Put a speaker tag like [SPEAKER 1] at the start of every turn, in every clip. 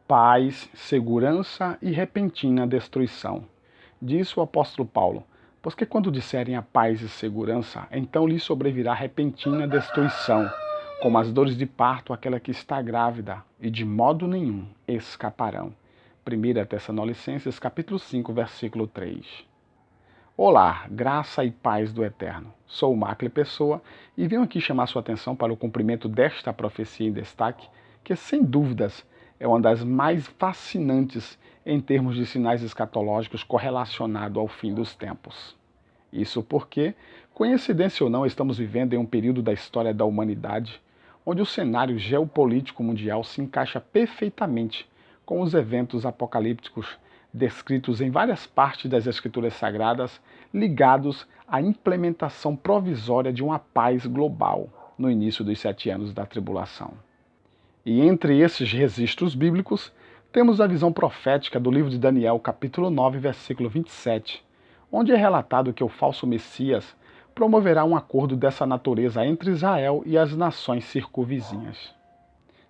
[SPEAKER 1] paz, segurança e repentina destruição. Diz o apóstolo Paulo: pois que quando disserem a paz e segurança, então lhes sobrevirá repentina destruição, como as dores de parto àquela que está grávida, e de modo nenhum escaparão. 1 Tessalonicenses capítulo 5, versículo 3. Olá, graça e paz do Eterno. Sou o Macle Pessoa e venho aqui chamar sua atenção para o cumprimento desta profecia em destaque, que sem dúvidas é uma das mais fascinantes em termos de sinais escatológicos correlacionado ao fim dos tempos. Isso porque, coincidência ou não, estamos vivendo em um período da história da humanidade onde o cenário geopolítico mundial se encaixa perfeitamente com os eventos apocalípticos descritos em várias partes das Escrituras Sagradas, ligados à implementação provisória de uma paz global no início dos 7 anos da tribulação. E entre esses registros bíblicos, temos a visão profética do livro de Daniel, capítulo 9, versículo 27, onde é relatado que o falso Messias promoverá um acordo dessa natureza entre Israel e as nações circunvizinhas.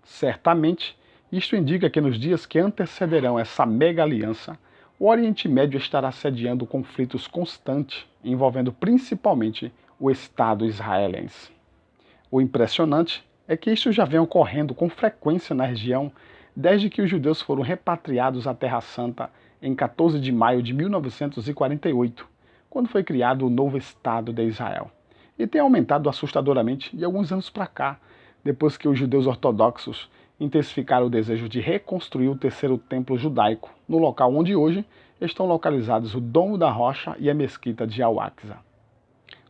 [SPEAKER 1] Certamente, isto indica que nos dias que antecederão essa mega aliança, o Oriente Médio estará sediando conflitos constantes, envolvendo principalmente o Estado israelense. O impressionante é que isso já vem ocorrendo com frequência na região desde que os judeus foram repatriados à Terra Santa em 14 de maio de 1948, quando foi criado o novo Estado de Israel. E tem aumentado assustadoramente de alguns anos para cá, depois que os judeus ortodoxos intensificaram o desejo de reconstruir o terceiro templo judaico, no local onde hoje estão localizados o Domo da Rocha e a Mesquita de Al-Aqsa.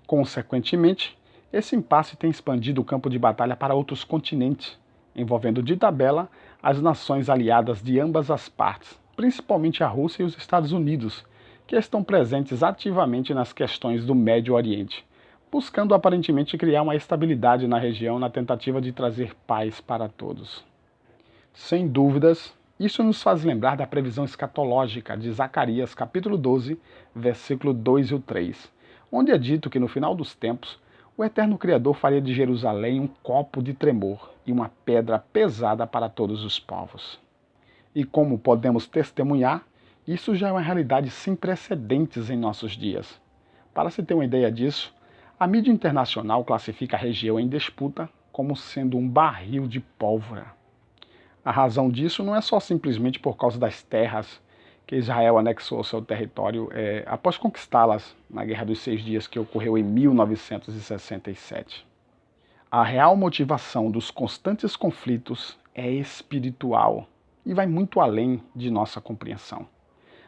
[SPEAKER 1] Consequentemente, esse impasse tem expandido o campo de batalha para outros continentes, envolvendo de tabela as nações aliadas de ambas as partes, principalmente a Rússia e os Estados Unidos, que estão presentes ativamente nas questões do Médio Oriente, buscando aparentemente criar uma estabilidade na região na tentativa de trazer paz para todos. Sem dúvidas, isso nos faz lembrar da previsão escatológica de Zacarias capítulo 12, versículo 2 e o 3, onde é dito que no final dos tempos, o eterno Criador faria de Jerusalém um copo de tremor e uma pedra pesada para todos os povos. E como podemos testemunhar, isso já é uma realidade sem precedentes em nossos dias. Para se ter uma ideia disso, a mídia internacional classifica a região em disputa como sendo um barril de pólvora. A razão disso não é só simplesmente por causa das terras que Israel anexou ao seu território após conquistá-las na Guerra dos 6 Dias, que ocorreu em 1967. A real motivação dos constantes conflitos é espiritual e vai muito além de nossa compreensão.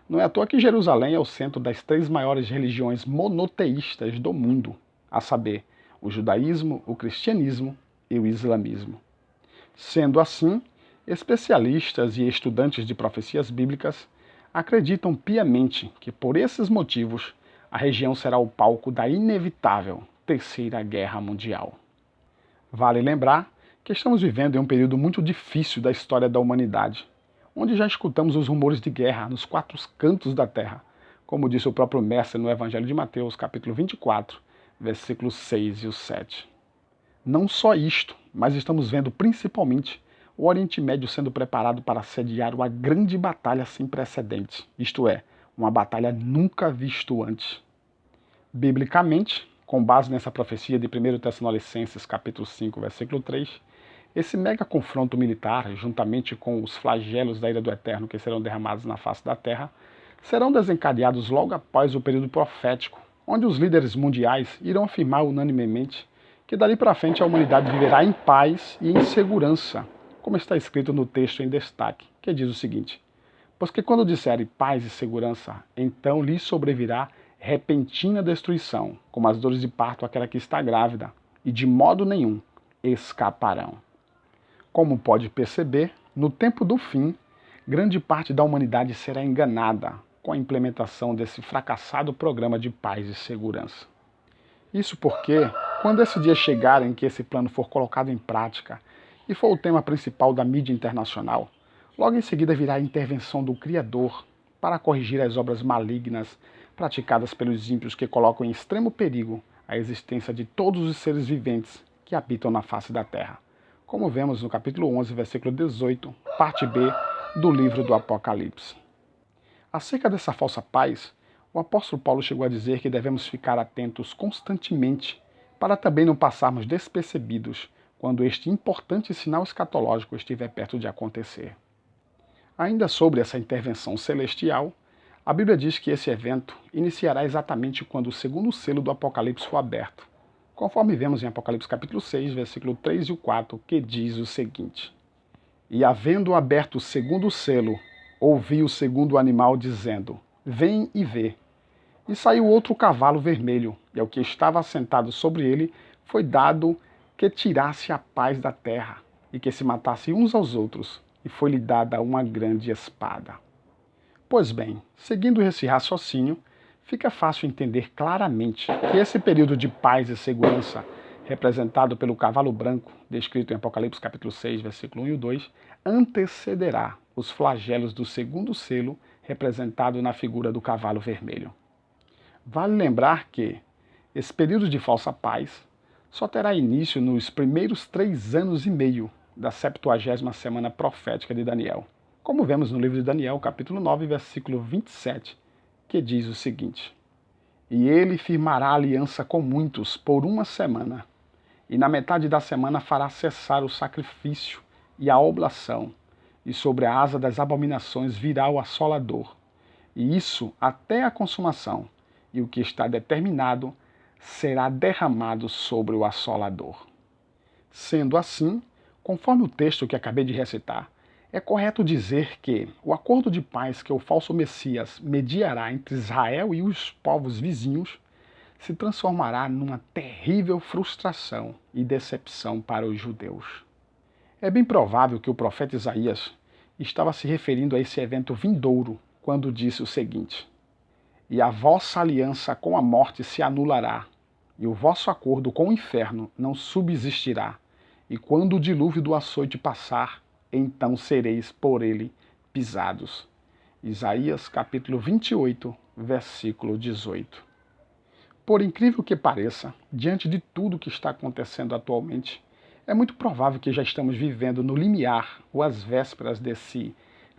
[SPEAKER 1] Não é à toa que Jerusalém é o centro das 3 maiores religiões monoteístas do mundo, a saber, o judaísmo, o cristianismo e o islamismo. Sendo assim, especialistas e estudantes de profecias bíblicas acreditam piamente que, por esses motivos, a região será o palco da inevitável Terceira Guerra Mundial. Vale lembrar que estamos vivendo em um período muito difícil da história da humanidade, onde já escutamos os rumores de guerra nos 4 cantos da terra, como disse o próprio Mestre no Evangelho de Mateus, capítulo 24, versículos 6 e o 7. Não só isto, mas estamos vendo principalmente o Oriente Médio sendo preparado para sediar uma grande batalha sem precedentes, isto é, uma batalha nunca visto antes. Biblicamente, com base nessa profecia de 1 Tessalonicenses capítulo 5, versículo 3, esse mega confronto militar, juntamente com os flagelos da ira do Eterno que serão derramados na face da terra, serão desencadeados logo após o período profético, onde os líderes mundiais irão afirmar unanimemente que dali para frente a humanidade viverá em paz e em segurança, como está escrito no texto em destaque, que diz o seguinte: pois que quando disserem paz e segurança, então lhes sobrevirá repentina destruição, como as dores de parto àquela que está grávida, e de modo nenhum escaparão. Como pode perceber, no tempo do fim, grande parte da humanidade será enganada com a implementação desse fracassado programa de paz e segurança. Isso porque, quando esse dia chegar em que esse plano for colocado em prática e for o tema principal da mídia internacional, logo em seguida virá a intervenção do Criador para corrigir as obras malignas praticadas pelos ímpios que colocam em extremo perigo a existência de todos os seres viventes que habitam na face da terra, como vemos no capítulo 11, versículo 18, parte B do livro do Apocalipse. Acerca dessa falsa paz, o apóstolo Paulo chegou a dizer que devemos ficar atentos constantemente para também não passarmos despercebidos quando este importante sinal escatológico estiver perto de acontecer. Ainda sobre essa intervenção celestial, a Bíblia diz que esse evento iniciará exatamente quando o segundo selo do Apocalipse for aberto, conforme vemos em Apocalipse capítulo 6, versículo 3 e 4, que diz o seguinte: E havendo aberto o segundo selo, ouvi o segundo animal dizendo: Vem e vê. E saiu outro cavalo vermelho, e ao que estava assentado sobre ele foi dado que tirasse a paz da terra, e que se matasse uns aos outros, e foi-lhe dada uma grande espada. Pois bem, seguindo esse raciocínio, fica fácil entender claramente que esse período de paz e segurança, representado pelo cavalo branco, descrito em Apocalipse capítulo 6, versículo 1 e 2, antecederá os flagelos do segundo selo, representado na figura do cavalo vermelho. Vale lembrar que esse período de falsa paz só terá início nos primeiros 3 anos e meio da 70ª semana profética de Daniel, como vemos no livro de Daniel, capítulo 9, versículo 27, que diz o seguinte: E ele firmará aliança com muitos por 1 semana, e na metade da semana fará cessar o sacrifício e a oblação, e sobre a asa das abominações virá o assolador, e isso até a consumação, e o que está determinado será derramado sobre o assolador. Sendo assim, conforme o texto que acabei de recitar, é correto dizer que o acordo de paz que o falso Messias mediará entre Israel e os povos vizinhos se transformará numa terrível frustração e decepção para os judeus. É bem provável que o profeta Isaías estava se referindo a esse evento vindouro quando disse o seguinte: E a vossa aliança com a morte se anulará, e o vosso acordo com o inferno não subsistirá, e quando o dilúvio do açoite passar, então sereis por ele pisados. Isaías capítulo 28, versículo 18. Por incrível que pareça, diante de tudo que está acontecendo atualmente, é muito provável que já estamos vivendo no limiar ou às vésperas desse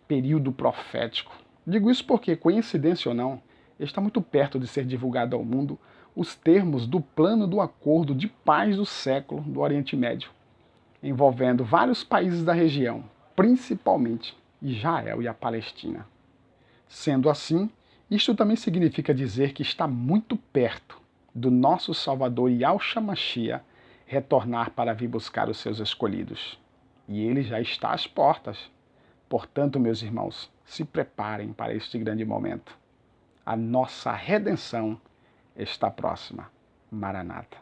[SPEAKER 1] período profético. Digo isso porque, coincidência ou não, está muito perto de ser divulgado ao mundo os termos do plano do acordo de paz do século do Oriente Médio, envolvendo vários países da região, principalmente Israel e a Palestina. Sendo assim, isto também significa dizer que está muito perto do nosso Salvador Yahshua Mashiach retornar para vir buscar os seus escolhidos. E ele já está às portas. Portanto, meus irmãos, se preparem para este grande momento. A nossa redenção está próxima. Maranata.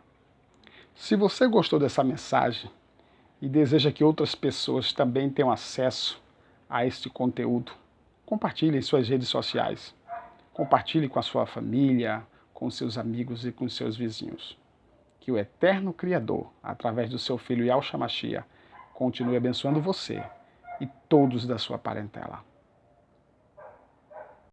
[SPEAKER 1] Se você gostou dessa mensagem e deseja que outras pessoas também tenham acesso a este conteúdo, compartilhe em suas redes sociais. Compartilhe com a sua família, com seus amigos e com seus vizinhos. Que o eterno Criador, através do seu Filho Yahshua Mashiach, continue abençoando você e todos da sua parentela.